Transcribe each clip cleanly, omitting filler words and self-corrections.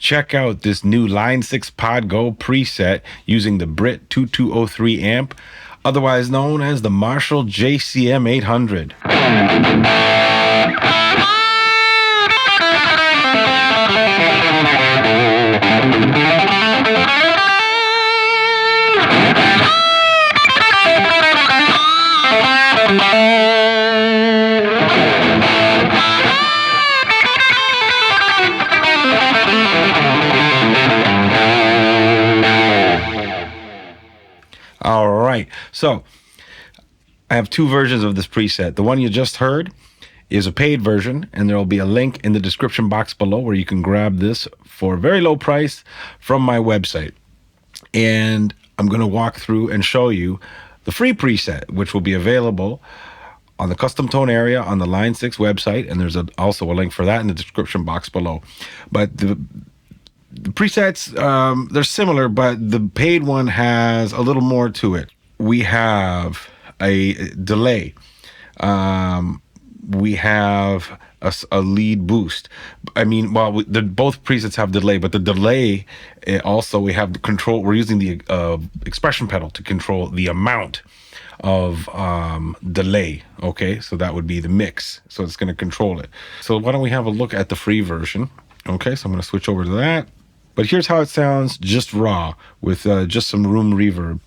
check out this new Line 6 POD Go preset using the Brit 2203 amp, otherwise known as the Marshall JCM 800. All right, so I have two versions of this preset. The one you just heard is a paid version, and there will be a link in the description box below where you can grab this for a very low price from my website. And I'm going to walk through and show you the free preset, which will be available on the custom tone area on the Line 6 website, and there's also a link for that in the description box below. But the presets, they're similar, but the paid one has a little more to it. We have a delay. We have a lead boost. I mean, well, both presets have delay, but the delay also, we have the control. We're using the expression pedal to control the amount of delay. Okay, so that would be the mix. So it's going to control it. So why don't we have a look at the free version? Okay, so I'm going to switch over to that. But here's how it sounds just raw with just some room reverb.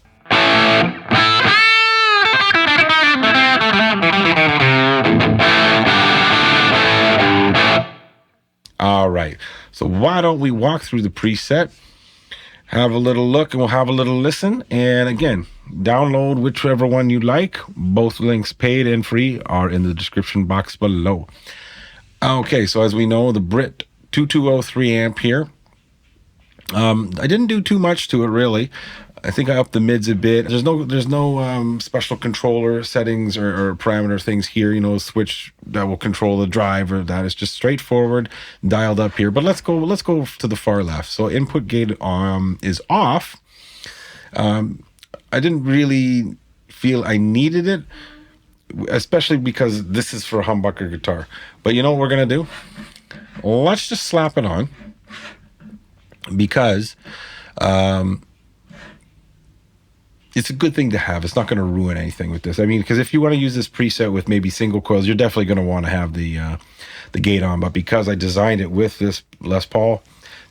All right, so why don't we walk through the preset, have a little look, and we'll have a little listen. And again, download whichever one you like. Both links, paid and free, are in the description box below. Okay, so as we know, the Brit 2203 amp here. I didn't do too much to it, really. I think I upped the mids a bit. There's no special controller settings or parameter things here, you know, switch that will control the drive or that. It's just straightforward, dialed up here. But let's go to the far left. So input gate is off. I didn't really feel I needed it, especially because this is for a humbucker guitar. But you know what we're gonna do? Let's just slap it on, because it's a good thing to have. It's not going to ruin anything with this. I mean, because if you want to use this preset with maybe single coils, you're definitely going to want to have the gate on. But because I designed it with this Les Paul,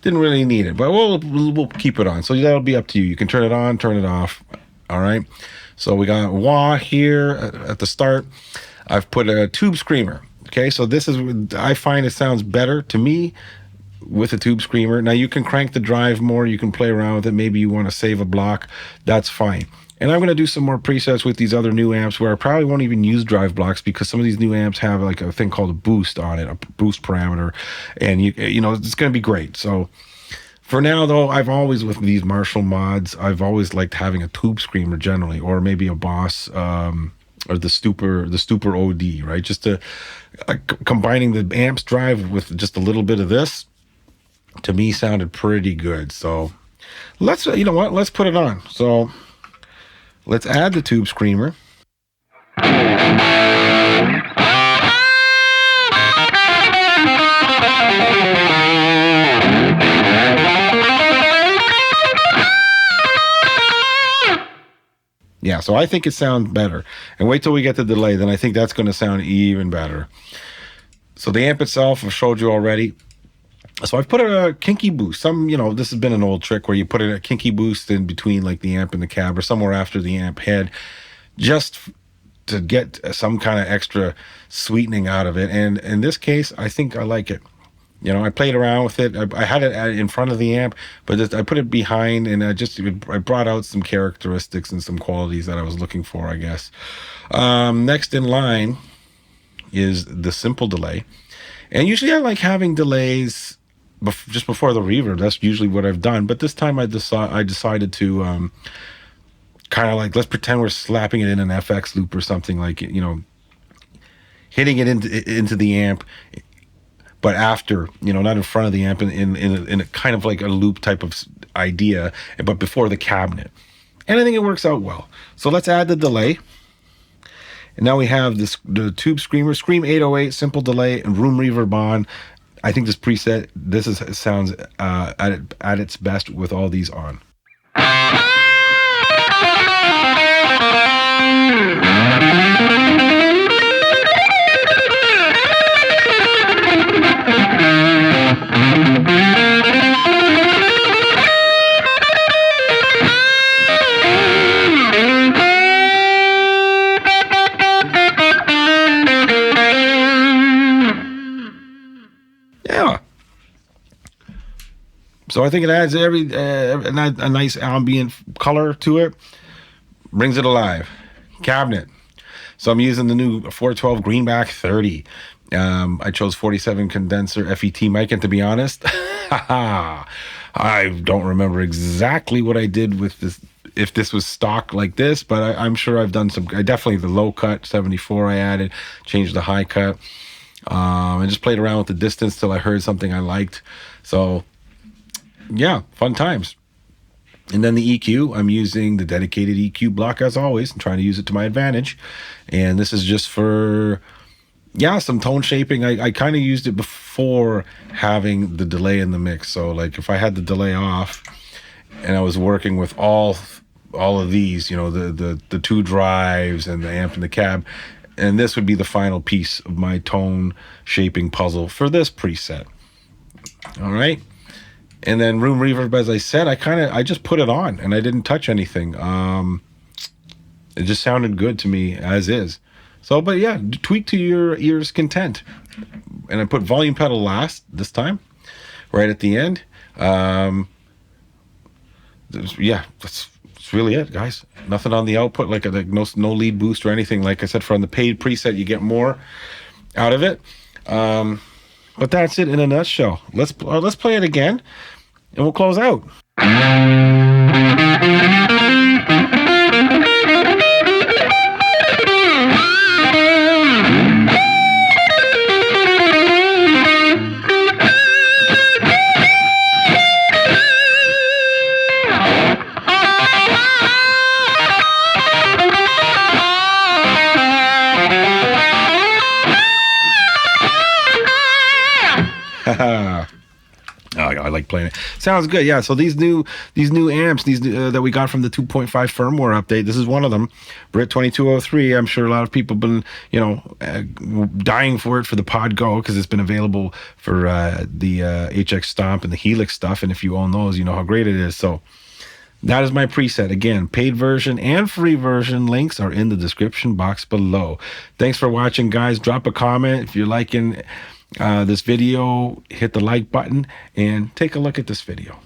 didn't really need it. But we'll keep it on. So that'll be up to you. You can turn it on, turn it off. All right. So we got wah here at the start. I've put a tube screamer. Okay. So this is, I find it sounds better to me with a tube screamer. Now you can crank the drive more, you can play around with it, maybe you want to save a block, that's fine. And I'm going to do some more presets with these other new amps where I probably won't even use drive blocks, because some of these new amps have like a thing called a boost on it, a boost parameter, and you know, it's going to be great. So for now though, I've always, with these Marshall mods, I've always liked having a tube screamer generally, or maybe a Boss or the Stupor OD, right? Just to combining the amps drive with just a little bit of this, to me sounded pretty good. So let's, you know what, let's put it on. So let's add the tube screamer. Yeah, so I think it sounds better. And wait till we get the delay, then I think that's going to sound even better. So the amp itself, I've showed you already. So I've put a kinky boost. You know, this has been an old trick where you put in a kinky boost in between like the amp and the cab, or somewhere after the amp head, just to get some kind of extra sweetening out of it. And in this case, I think I like it. You know, I played around with it. I had it in front of the amp, but I put it behind, and I brought out some characteristics and some qualities that I was looking for, I guess. Next in line is the simple delay. And usually I like having delays just before the reverb. That's usually what I've done. But this time I decided to kind of like, let's pretend we're slapping it in an FX loop or something, like, you know, hitting it into the amp, but after, you know, not in front of the amp, in a kind of like a loop type of idea, but before the cabinet. And I think it works out well. So let's add the delay. And now we have the tube screamer, Scream 808, simple delay, and room reverb on. I think this preset, sounds at its best with all these on. Yeah. So I think it adds a nice ambient color to it, brings it alive. Cabinet. So I'm using the new 412 Greenback 30. I chose 47 condenser FET mic, and to be honest, I don't remember exactly what I did with this, if this was stock like this, but I'm sure I've done some. I definitely, the low cut 74 I added, changed the high cut. I just played around with the distance till I heard something I liked. So yeah, fun times. And then the EQ, I'm using the dedicated EQ block as always. I'm trying to use it to my advantage. And this is just for, yeah, some tone shaping. I kind of used it before having the delay in the mix. So like if I had the delay off and I was working with all of these, you know, the two drives and the amp and the cab, and this would be the final piece of my tone shaping puzzle for this preset. All right. And then room reverb, as I said, I just put it on and I didn't touch anything. It just sounded good to me as is. So, but yeah, tweak to your ear's content. And I put volume pedal last this time, right at the end. Yeah, that's really it, guys. Nothing on the output, like no lead boost or anything. Like I said, from the paid preset, you get more out of it. But that's it in a nutshell. Let's play it again, and we'll close out. Oh, I like playing it. Sounds good. Yeah. So these new amps, that we got from the 2.5 firmware update. This is one of them, Brit 2203. I'm sure a lot of people have been, dying for it for the POD Go, because it's been available for the HX Stomp and the Helix stuff. And if you own those, you know how great it is. So that is my preset. Again, paid version and free version links are in the description box below. Thanks for watching, guys. Drop a comment if you're liking this video, hit the like button, and take a look at this video.